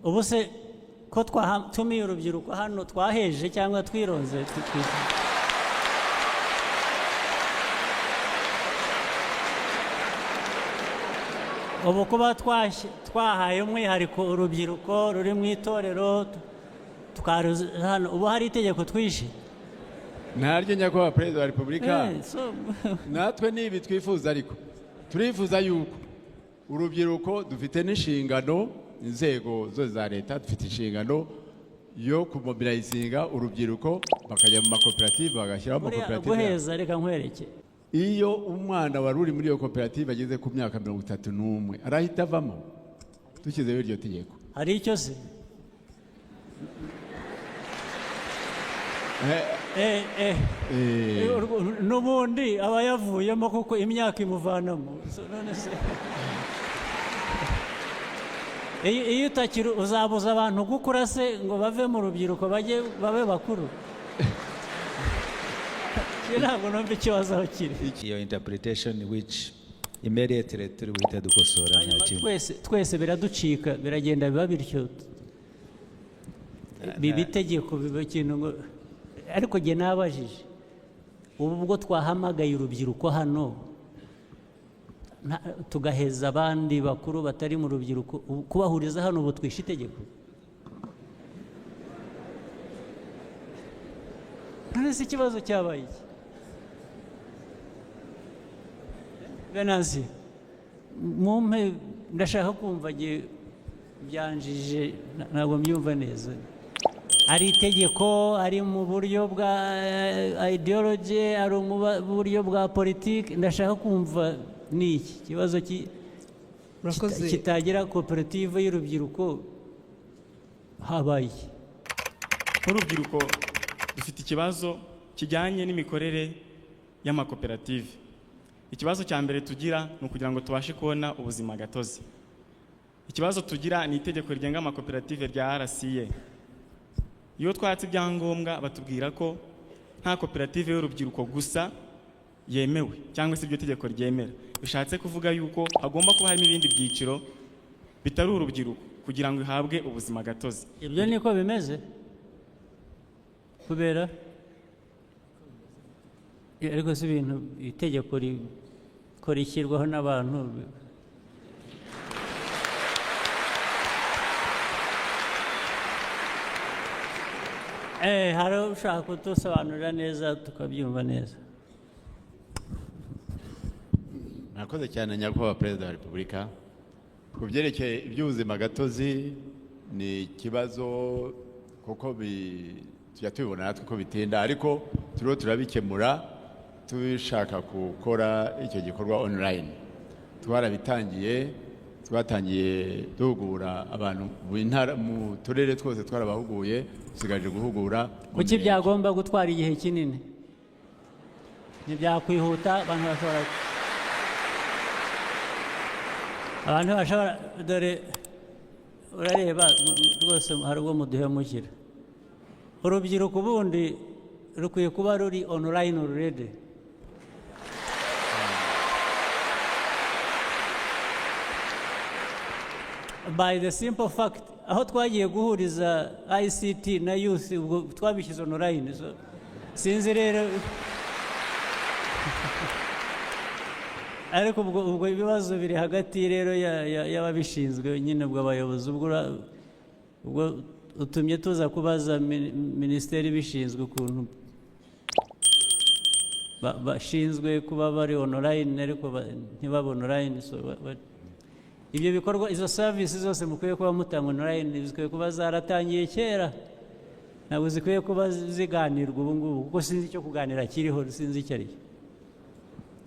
ubu se ko twatumiye urubyiruko hano twaheje cyangwa twironze ubu kuba twahaye umwihariko urubyiruko ruri mu itorero hano ubu hari itegeko twishe ntaryo nyakubahwa perezida wa repubulika natwe nibi twifuza ariko turifuza yuko urubyiruko dufite n'inshingano inzego zose za leta dufite inshingano yo kumobilizinga urubyiruko bakajya mu makoperative bagashyiraho amakoperative guheza reka nkwereke iyo umwana wari uri muri iyo koperative ageze ku myaka 31 arahita avamo dushyizeho iryo tegeko hari icyo se n'ubundi aba yavuyemo kuko imyaka imuvanamo none se iyo utakiri uzabuza abantu gukura se ngo bave mu rubyiruko babe bakuru ntabwo numva ikibazo aho kiri iyo interpretation which immediately turi buhita dukosora nta kintu twese biraducika biragenda biba bityo bitegeko biba ikintu ngo ariko jye nabajije ubu ubwo twahamagaye urubyiruko hano tugaheza abandi bakuru batari mu rubyiruko kubahuriza hano ubu twishe itegeko none se ikibazo cyabaye iki Venansi mumpe ndashaka kumva byanjije ntabwo mbyumva neza ari itegeko ari mu buryo bwa ideology ari mu buryo bwa politiki ndashaka kumva n'iki kibazo kitagira koperative y'urubyiruko habaye urubyiruko dufite ikibazo kijyanye n'imikorere y'amakoperative ikibazo cya mbere tugira ni ukugira ngo tubashe kubona ubuzima gatozi ikibazo tugira ni itegeko rigenga amakoperative rya RCA iyo twatse ibyangombwa batubwira ko nta koperative y'urubyiruko gusa yemewe cyangwa se iryo tegeko ryemera bishatse kuvuga yuko hagomba kuba harimo ibindi byiciro bitari urubyiruko kugira ngo ihabwe ubuzima gatozi ibyo niko bimeze kubera ariko si ibintu itegeko rishyirwaho n'abantu hari ushaka kudusobanurira neza tukabyumva neza nakoze cyane nyakubahwa perezida wa repubulika ku byerekeye iby'ubuzima gatozi ni ikibazo kuko tujya tubibona natwe ko bitinda ariko turiho turabikemura tubishaka gukora icyo gikorwa online twatangiye duhugura abantu mu turere twose twarabahuguye dusigaje guhugura kuki byagomba gutwara igihe kinini ntibyakwihuta abantu bashobora dore urareba rwose hari ubwo muduhemukira urubyiruko ubundi rukwiye kuba ruri online already by the simple fact aho twagiye guhuriza ICT na youth ubwo twabishyize online sinzi rero ariko ubwo ibibazo biri hagati rero y'ababishinzwe nyine bw'abayobozi ubwo utumye tuza kubaza minisiteri bishinzwe ukuntu bashinzwe kuba bari online ariko ntibaba online ibyo bikorwa izo services zose mukwiye kuba mutanga online zikwiye kuba zaratangiye kera ntabwo zikwiye kuba ziganirwa ubu ngubu kuko sinzi icyo kuganira kiriho sinzi icyo ari cyo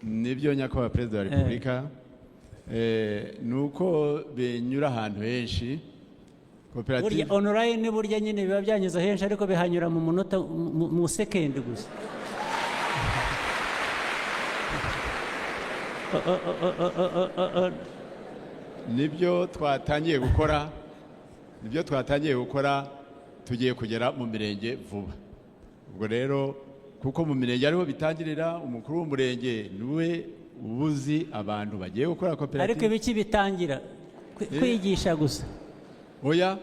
nibyo nyakubahwa perezida wa repubulika ni uko binyura ahantu henshi burya online burya nyine biba byanyuze henshi ariko bihanyura mu munota mu sekendi gusa nibyo twatangiye gukora tugiye kugera mu mirenge vuba ubwo rero kuko mu mirenge ariho bitangirira umukuru w'umurenge niwe ubuzi abantu bagiye gukora koperative ariko ibiki bitangira kwigisha gusa oya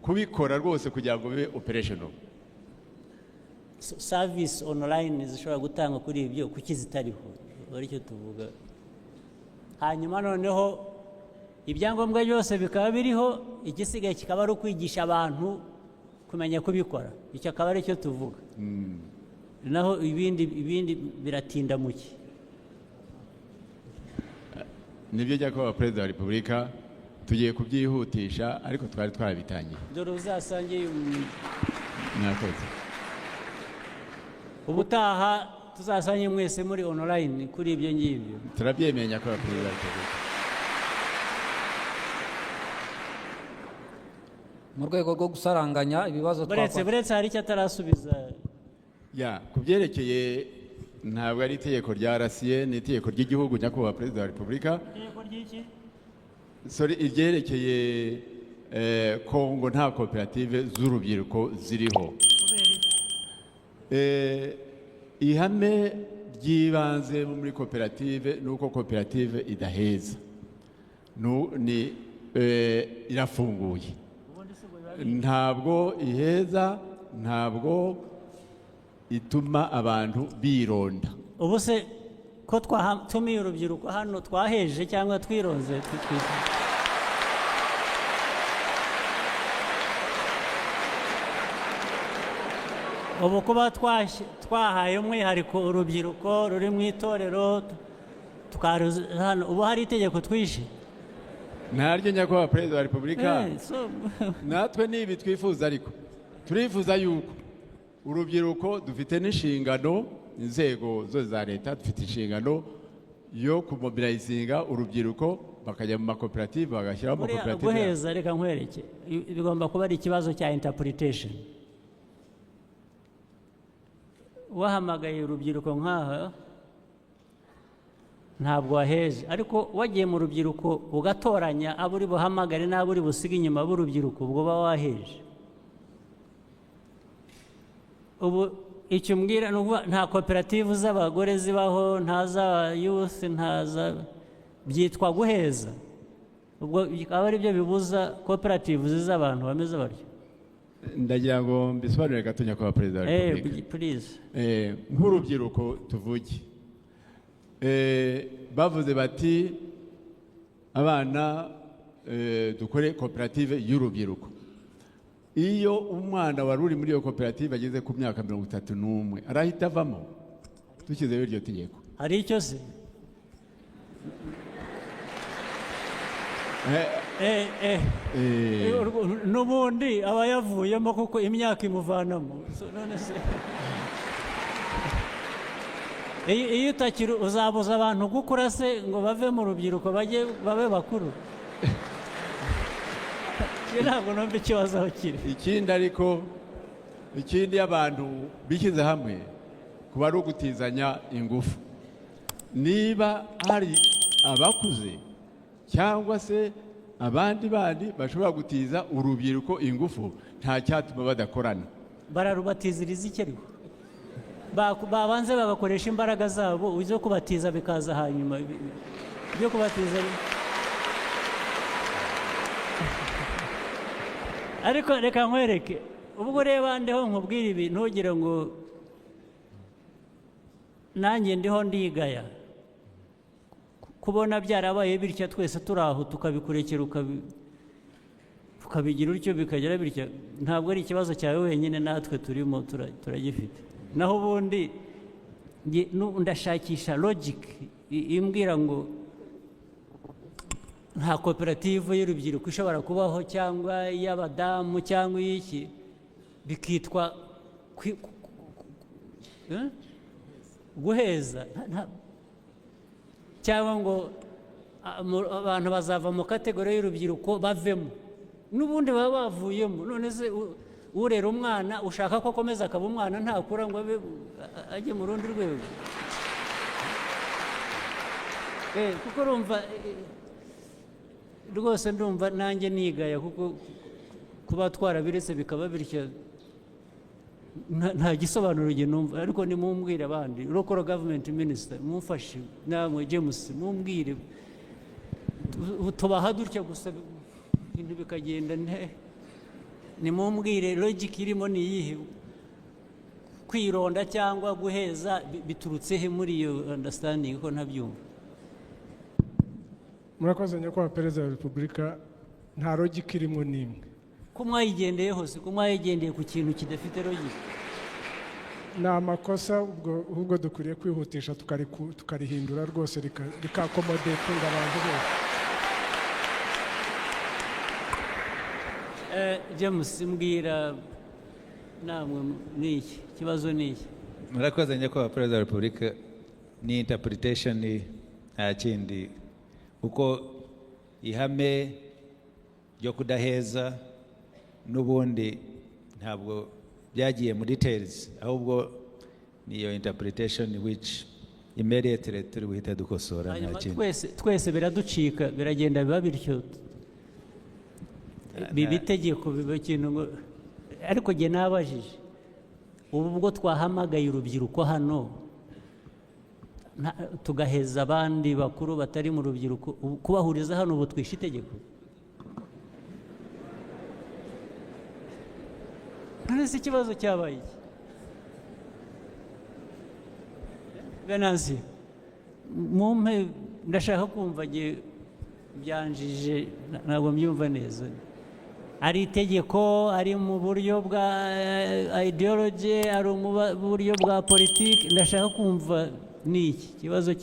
kubikora rwose kugira ngo bibe operational. Service online zishobora gutanga kuri ibyo kuki zitariho aricyo tuvuga. Hanyuma noneho ibyangombwa byose bikaba biriho, igisigaye kikaba ari ukwigisha abantu kumenya kubikora. Icyo akaba aricyo tuvuga. Naho ibindi biratinda muki. Nibyo jya kuba Perezida wa Repubulika tugiye kubyihutisha ariko twari twarabitangiye. Dore uzasangiye Mwakoze. Ubutaha tuzasanye mwese muri online kuri ibyo ngibyo. Turabyemenya ko Perezida wa Repubulika. Mu rwego rwo gusaranganya ibibazo buretse hari icyo atarasubiza. Kubyerekeye ntabwo ari itegeko rya RCA, ni itegeko ry'igihugu nyakubahwa Perezida wa Repubulika. Itegeko ry'iki? Sorry, iryerekeye Kongo nta koperative z'urubyiruko ziriho. Ihame ry'ibanze muri koperative nuko koperative idaheza. Ni irafunguye. Ntabwo iheza, ntabwo ituma abantu bironda. Ubu se ko twatumiye urubyiruko hano twaheje cyangwa twironze ubu kuba twahaye umwihariko urubyiruko ruri mu itorero hano ubu hari itegeko twishe. Ntaryo nyakubahwa Perezida wa Repubulika. Natwe nibi twifuza, ariko turifuza yuko urubyiruko dufite n'inshingano, inzego zose za leta dufite inshingano yo kumobilizinga urubyiruko bakajya mu makoperative bagashyiraho amakoperative. Guheza reka nkwereke bigomba kuba ari ikibazo cya interpretation. Wahamagaye urubyiruko nk'aha ntabwo waheje, ariko wagiye mu rubyiruko ugatoranya abo uri buhamagare n'abo uri busiga inyuma b'urubyiruko ubwo uba waheje. Ubu icyo mbwira nta koperative z'abagore zibaho, nta za youth, nta za byitwa guheza. Ubwo bikaba ari byo bibuza koperative z'abantu bameze batyo. Ndagira ngo mbisobanurire gato nyakubahwa Perezida wa Repubulika. Please. Nk'urubyiruko tuvuge. Bavuze bati abana dukore koperative y'urubyiruko. Iyo umwana wari uri muri iyo koperative ageze ku myaka 31 arahita avamo dushyizeho iryo tegeko. Hari icyo se? N'ubundi aba yavuyemo kuko imyaka imuvanamo. None se iyo utakiri uzabuza abantu gukura se ngo bave mu rubyiruko babe bakuru? Ntabwo numva ikibazo aho kiri. Ikindi abantu bishyize hamwe kuba ari ugutizanya ingufu. Niba hari abakuze cyangwa se abandi bashobora gutiza urubyiruko ingufu, nta cyatuma badakorana. Bararubatiziriza iki ariko? Babanze bagakoresha imbaraga zabo, uzo kubatiza bikaza hanyuma byo kubatiza. Ariko reka nkwereke, ubwo reba ndeho nkubwira ibi ntugire ngo nanjye ndiho ndigaya. Kubona byarabaye bityo twese turaho tukabikurekera ukabigira utyo bikagera bityo, ntabwo ari ikibazo cyawe wenyine, natwe turimo turagifite. Naho ubundi ndashakisha logic imbwira ngo nta koperative y'urubyiruko ishobora kubaho cyangwa y'abadamu cyangwa y'iki bikitwa guheza, cyangwa ngo abantu bazava mu kategori y'urubyiruko bavemo, n'ubundi baba bavuyemo. None se urera umwana ushaka ko akomeza akaba umwana ntakura ngo ajye mu rundi rwego? Kuko urumva rwose ndumva nanjye nigaya, kuko kuba twarabiretse bikaba bityo nta gisobanuro numva. Ariko nimumbwire abandi, local government minister mumfashe, namwe James mumbwire, tubaha dutya gusa ibintu bikagenda nimumbwire logic irimo ni iyihe kwironda cyangwa guheza biturutse he muri iyo understanding ko ntabyumva? murakoze nyakubahwa perezida wa repubulika, nta logic irimo n'imwe. ko mwayigendeye hose, ko mwayigendeye ku kintu kidafite logic. ni amakosa, ubwo dukwiriye kwihutisha tukarihindura rwose rikakomodetinga abantu bose. James mbwira namwe niki kibazo niki? murakoze nyakubahwa perezida wa repubulika, ni interpretation nta kindi, kuko ihame ryo kudaheza n'ubundi ntabwo byagiye mu details, ahubwo niyo interpretation which immediately turi buhita dukosora. Nta kindi, twese biraducika, biragenda biba bityo, bibitegeko biba ikintu ngo. Ariko jye nabajije, ubu ubwo twahamagaye urubyiruko hano tugaheza abandi bakuru batari mu rubyiruko, kubahuriza hano ubu twishe itegeko? none se ikibazo cyabaye iki? Venansi mumpe, ndashaka kumva byanjije, ntabwo mbyumva neza. Ari itegeko, ari mu buryo bwa ideology, ari mu buryo bwa politiki, ndashaka kumva ni iki kibazo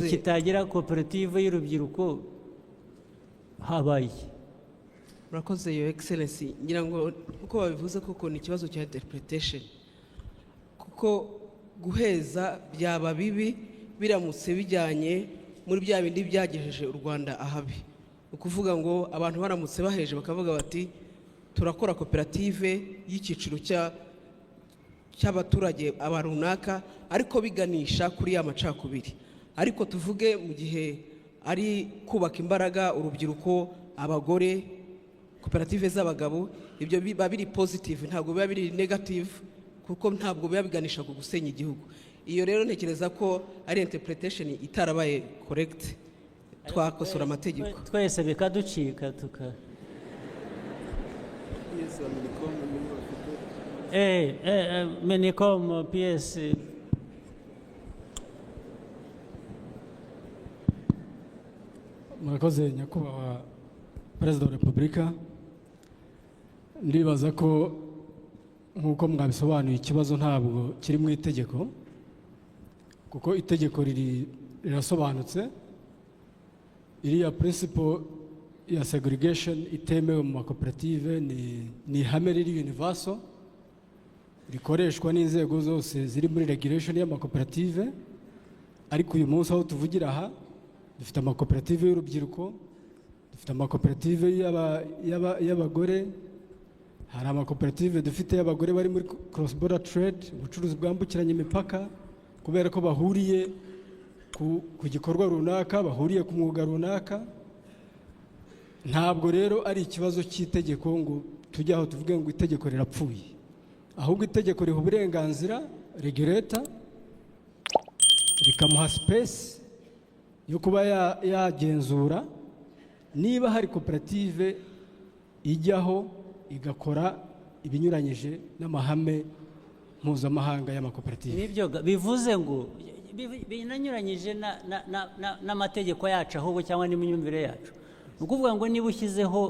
kitagira koperative y'urubyiruko habaye iki? Murakoze Your Excellency, ngira ngo uko babivuze koko ni ikibazo cya interpretation, kuko guheza byaba bibi biramutse bijyanye muri bya bindi byagejeje u Rwanda ahabi. Ukuvuga ngo abantu baramutse baheje bakavuga bati turakora koperative y'icyiciro cy'abaturage abarunaka, ariko biganisha kuri ya macakubiri. Ariko tuvuge mu gihe ari kubaka imbaraga urubyiruko, abagore, koperative z'abagabo, ibyo biba biri positive, ntabwo biba biri negative, kuko ntabwo biba biganisha ku gusenya igihugu. Iyo rero ntekereza ko ari interpretation itarabaye correct, twakosora amategeko. Twese bikaducika Minicom PS. murakoze nyakubahwa perezida wa repubulika, ndibaza ko nk'uko mwabisobanuye ikibazo ntabwo kiri mu itegeko, kuko itegeko rirasobanutse. Iriya principle ya segregation itemewe mu makoperative ni ihame riri universal, rikoreshwa n'inzego zose ziri muri regulation y'amakoperative. Ariko uyu munsi aho tuvugira aha, dufite amakoperative y'urubyiruko, dufite amakoperative y'abagore, hari amakoperative dufite y'abagore bari muri cross border trade, ubucuruzi bwambukiranya imipaka, kubera ko bahuriye ku gikorwa runaka, bahuriye ku mwuga runaka. Ntabwo rero ari ikibazo cy'itegeko ngo tujye aho tuvuge ngo itegeko rirapfuye, ahubwo itegeko riha uburenganzira regulator, rikamuha space yo kuba yagenzura niba hari koperative ijyaho igakora ibinyuranyije n'amahame mpuzamahanga y'amakoperative. Nibyo bivuze ngo binanyuranyije n'amategeko yacu ahubwo cyangwa n'imyumvire yacu. Ni ukuvuga ngo niba ushyizeho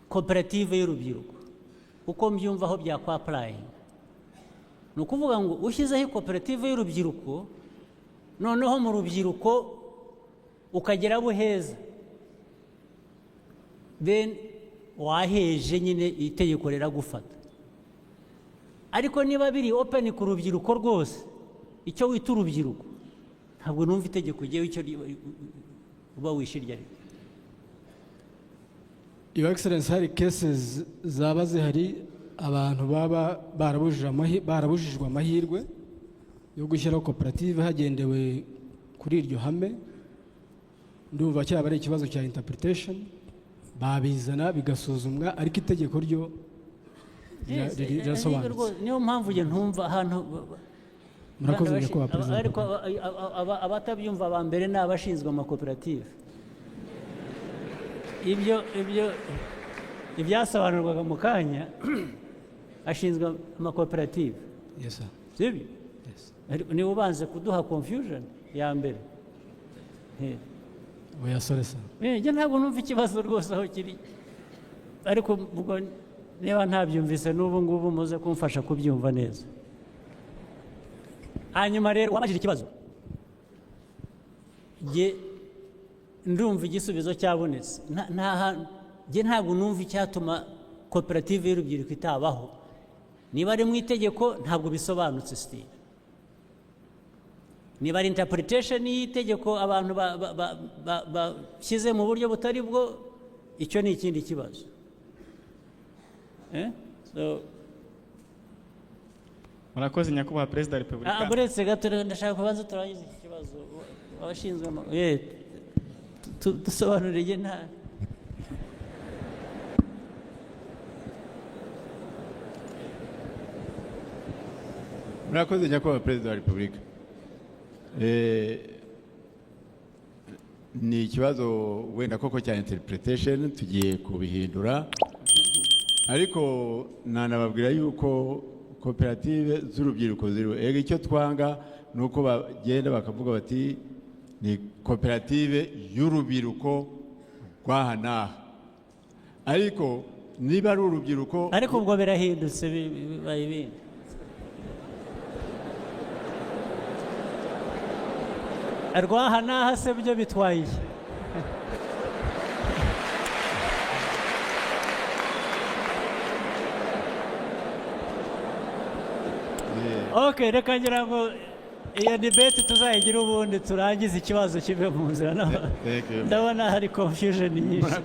koperative y'urubyiruko, uko mbyumva aho byakwa applying, ni ukuvuga ngo ushyizeho koperative y'urubyiruko, noneho mu rubyiruko ukagera buheza, then waheje nyine itegeko riragufata. Ariko niba biri open ku rubyiruko rwose, icyo wita urubyiruko, ntabwo numva itegeko ugiye icyo uba wishirya. Your Excellency, hari cases zaba zihari abantu baba barabujijwe amahirwe yo gushyiraho koperative hagendewe kuri iryo hame. Ndumva cyaba ari ikibazo cya interpretation, babizana bigasuzumwa, ariko itegeko ryo rirasobanutse. Niyo mpamvu nge ntumva ahantu. Murakoze nyakubahwa perezida. Ariko abatabyumva ba mbere ni abashinzwe amakoperative. ibyasobanurwaga mu kanya ashinzwe amakoperative Yes, sir. sibyo ariko niba ubanze kuduha confusion ya mbere Oya, sorry, sir. njye ntabwo numva ikibazo rwose aho kiri ariko ubwo niba ntabyumvise n'ubu ngubu muze kumfasha kubyumva neza hanyuma rero wabajije ikibazo njye ndumva igisubizo cyabonetse njye ntabwo numva icyatuma koperative y'urubyiruko itabaho niba ari mu itegeko ntabwo bisobanutse sitire niba ari interpretation y'itegeko abantu bashyize mu buryo butari bwo icyo ni ikindi kibazo murakoze nyakubahwa perezida wa repubulika buretse gato ndashaka kubanza turangize iki kibazo abashinzwe dusobanurire nta murakoze nyakubahwa perezida wa repubulika ni ikibazo wenda koko cya interpretation tugiye kubihindura ariko nanababwira yuko koperative z'urubyiruko ziriho icyo twanga ni uko bagenda bakavuga bati ni koperative y'urubyiruko rw'aha n'aha ariko niba ari urubyiruko ariko ubwo birahindutse bibaye ibindi rwaha n'aha se byo bitwaye iki ok reka ngira ngo iyo debate tuzayigira ubundi turangize ikibazo kive mu nzira ndabona hari confusion nyinshi